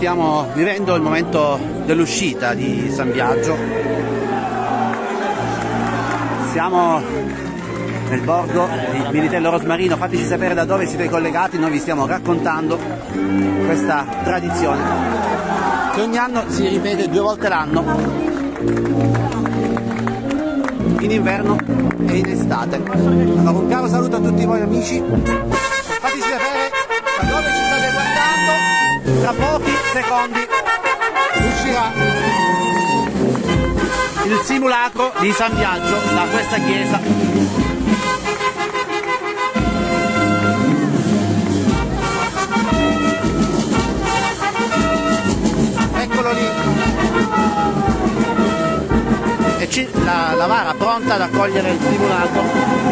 stiamo vivendo il momento dell'uscita di San Biagio. Siamo nel borgo di Militello Rosmarino. Fateci sapere da dove siete collegati, noi vi stiamo raccontando questa tradizione che ogni anno si ripete 2 volte l'anno, in inverno e in estate. Allora, un caro saluto a tutti voi amici, fateci sapere da dove ci state guardando. Tra pochi secondi uscirà il simulacro di San Biagio da questa chiesa. Eccolo lì. E la vara pronta ad accogliere il simulacro.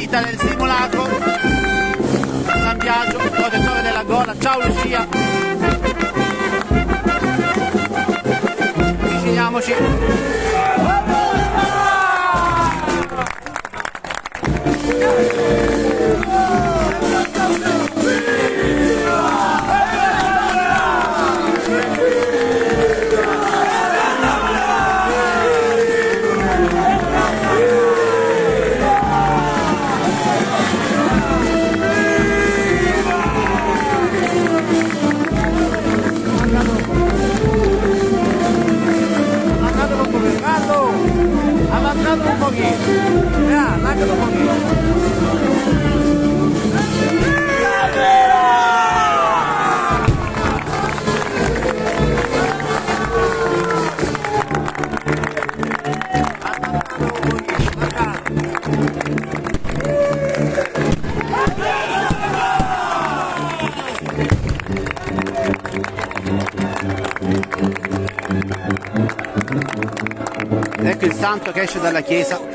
Del simulacro San Biagio, protettore della gola. Ciao Lucia, avviciniamoci. Un pochino, allargalo un pochino. Ecco il santo che esce dalla chiesa.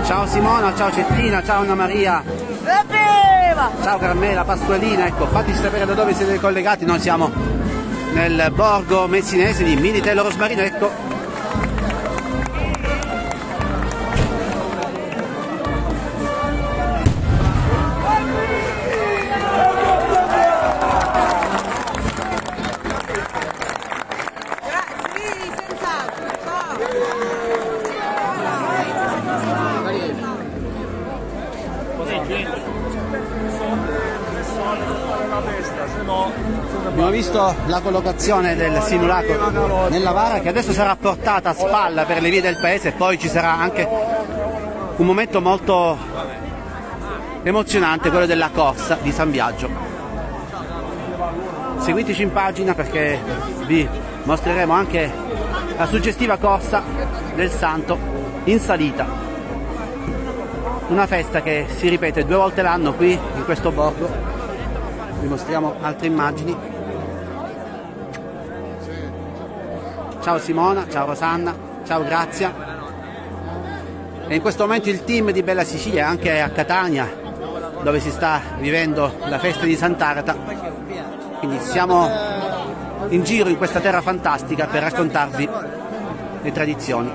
Ciao Simona, ciao Cettina, ciao Anna Maria, ciao Carmela, Pasqualina. Ecco, fateci sapere da dove siete collegati. Noi siamo nel borgo messinese di Militello Rosmarino. Ecco, abbiamo visto la collocazione del simulacro nella vara, che adesso sarà portata a spalla per le vie del paese, e poi ci sarà anche un momento molto emozionante, quello della corsa di San Biagio. Seguiteci in pagina perché vi mostreremo anche la suggestiva corsa del santo in salita, una festa che si ripete 2 volte l'anno qui in questo borgo. Vi mostriamo altre immagini. ciao Simona, ciao Rosanna, ciao Grazia. E in questo momento il team di Bella Sicilia è anche a Catania, dove si sta vivendo la festa di Sant'Agata, quindi siamo in giro in questa terra fantastica per raccontarvi le tradizioni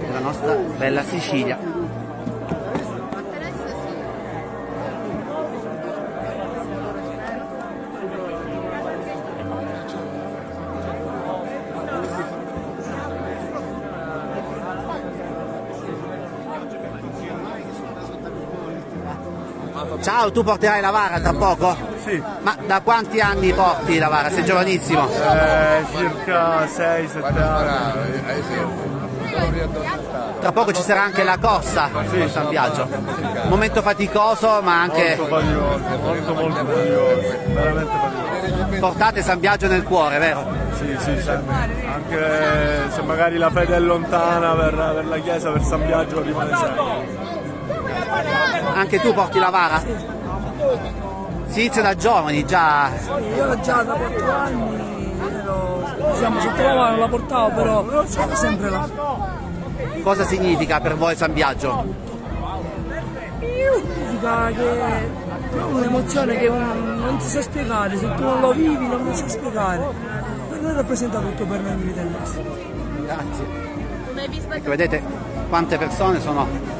della nostra bella Sicilia. Ciao, tu porterai la vara tra poco? Sì. Ma da quanti anni porti la vara? Sei giovanissimo? Circa 6-7 anni. Tra poco ci sarà anche la corsa a San Biagio. Momento faticoso ma anche... Molto faticoso, veramente faticoso. Portate San Biagio nel cuore, vero? Sì, sempre. Anche se magari la fede è lontana per la chiesa, per San Biagio rimane sempre. Anche tu porti la vara? Si inizia da giovani già. Io già da 4 anni siamo sotto la mano, la portavo, però sono sempre là. Cosa significa per voi San Biagio? Significa che è un'emozione che non si sa spiegare, se tu non lo vivi non lo sai spiegare. Per noi rappresenta tutto per noi di nostro. Grazie. Ecco, vedete quante persone sono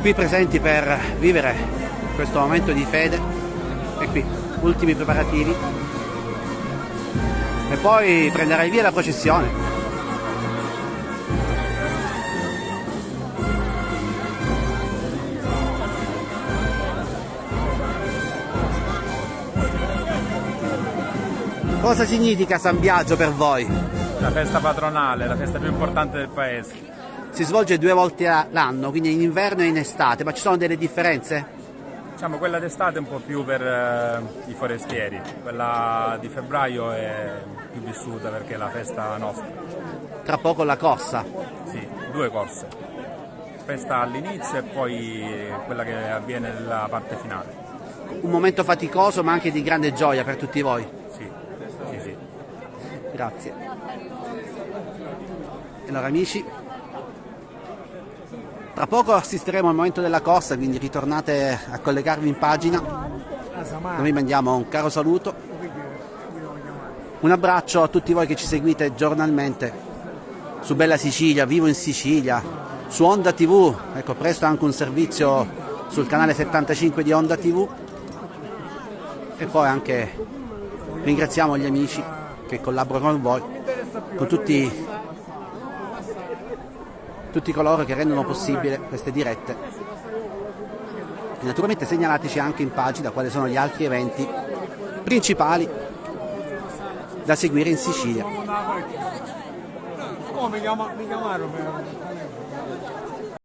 qui presenti per vivere questo momento di fede. E qui, ultimi preparativi. E poi prenderai via la processione. Cosa significa San Biagio per voi? La festa patronale, la festa più importante del paese. Si svolge 2 volte l'anno, quindi in inverno e in estate, ma ci sono delle differenze? Diciamo quella d'estate è un po' più per i forestieri, quella di febbraio è più vissuta perché è la festa nostra. Tra poco la corsa. Sì, 2 corse. Festa all'inizio e poi quella che avviene nella parte finale. Un momento faticoso ma anche di grande gioia per tutti voi. Sì. Grazie. E allora amici, tra poco assisteremo al momento della corsa, quindi ritornate a collegarvi in pagina. Noi mandiamo un caro saluto, un abbraccio a tutti voi che ci seguite giornalmente su Bella Sicilia, Vivo in Sicilia, su Onda TV, ecco presto anche un servizio sul canale 75 di Onda TV. E poi anche ringraziamo gli amici che collaborano con voi, con tutti coloro che rendono possibile queste dirette. E naturalmente segnalateci anche in pagina quali sono gli altri eventi principali da seguire in Sicilia.